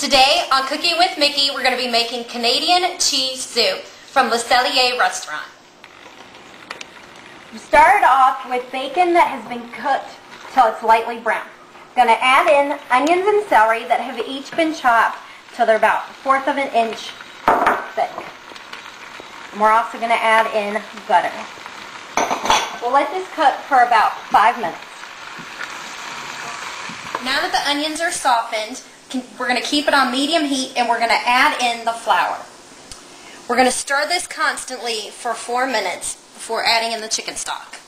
Today on Cooking with Mickey, we're going to be making Canadian cheese soup from the Cellier restaurant. We started off with bacon that has been cooked till it's lightly brown. Going to add in onions and celery that have each been chopped till they're about 1/4 of an inch thick. And we're also going to add in butter. We'll let this cook for about 5 minutes. Now that the onions are softened, we're going to keep it on medium heat and we're going to add in the flour. We're going to stir this constantly for 4 minutes before adding in the chicken stock.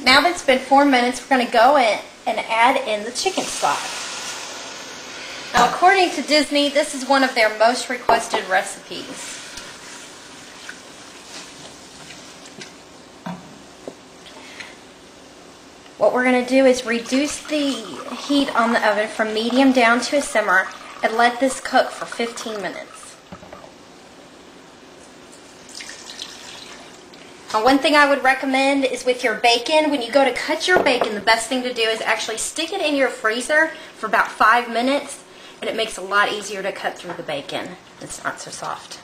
Now that it's been 4 minutes, we're going to go in and add in the chicken stock. Now, according to Disney, this is one of their most requested recipes. What we're going to do is reduce the heat on the oven from medium down to a simmer and let this cook for 15 minutes. Now, one thing I would recommend is with your bacon, when you go to cut your bacon, the best thing to do is actually stick it in your freezer for about 5 minutes, and it makes it a lot easier to cut through the bacon. It's not so soft.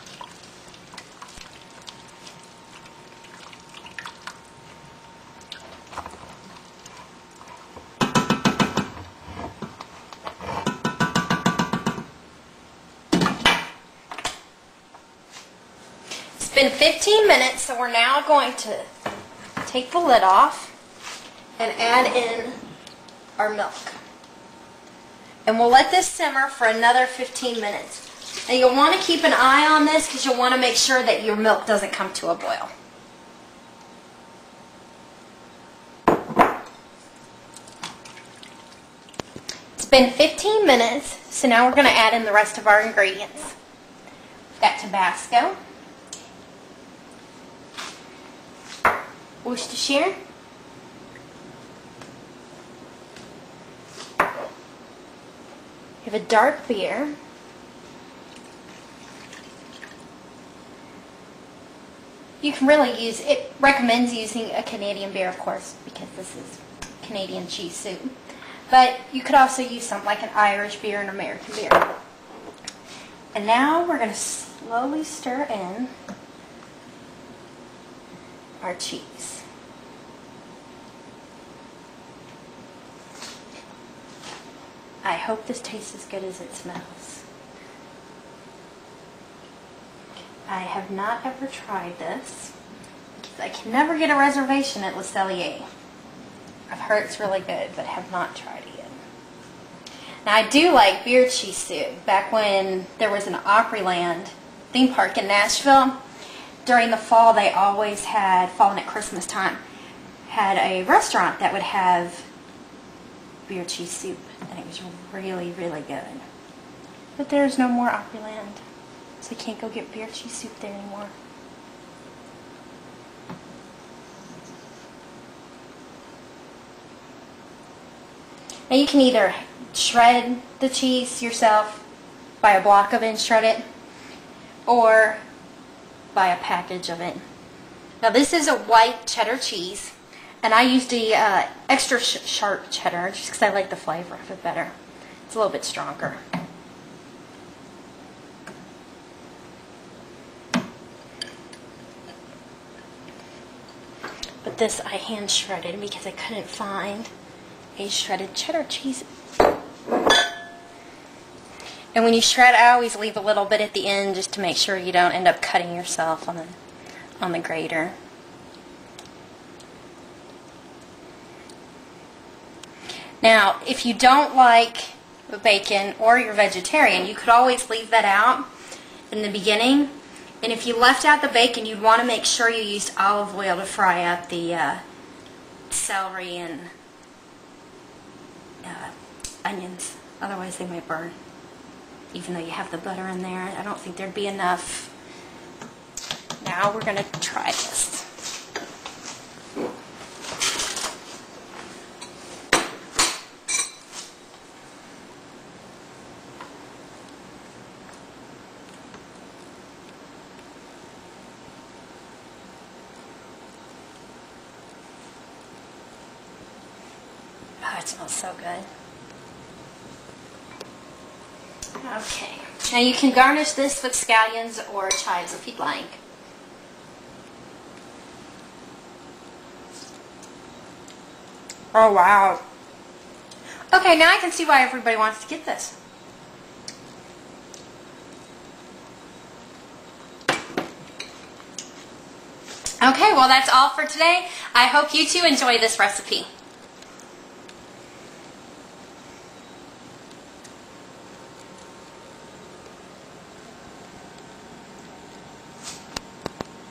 It's been 15 minutes, so we're now going to take the lid off and add in our milk. And we'll let this simmer for another 15 minutes. And you'll want to keep an eye on this because you'll want to make sure that your milk doesn't come to a boil. It's been 15 minutes, so now we're going to add in the rest of our ingredients. We've got Tabasco, Worcestershire, we have a dark beer, you can really use, it recommends using a Canadian beer, of course, because this is Canadian cheese soup. But you could also use something like an Irish beer or an American beer. And now we're going to slowly stir in our cheese. I hope this tastes as good as it smells. I have not ever tried this because I can never get a reservation at Le Cellier. I've heard it's really good, but have not tried it yet. Now, I do like beer cheese soup. Back when there was an Opryland theme park in Nashville, during the fall they always had, fall and at Christmas time, had a restaurant that would have beer cheese soup, and it was really, really good. But there's no more Opryland, so you can't go get beer cheese soup there anymore. Now you can either shred the cheese yourself, buy a block of it and shred it, or buy a package of it. Now this is a white cheddar cheese, and I used the extra sharp cheddar just because I like the flavor of it better. It's a little bit stronger. But this I hand shredded because I couldn't find a shredded cheddar cheese. And when you shred, I always leave a little bit at the end just to make sure you don't end up cutting yourself on the grater. Now, if you don't like bacon or you're vegetarian, you could always leave that out in the beginning. And if you left out the bacon, you'd want to make sure you used olive oil to fry up the celery and onions. Otherwise they might burn. Even though you have the butter in there, I don't think there'd be enough. Now we're going to try this. it smells so good. Okay. Now you can garnish this with scallions or chives if you'd like. Oh, wow. Okay, now I can see why everybody wants to get this. Okay, well that's all for today. I hope you too enjoy this recipe.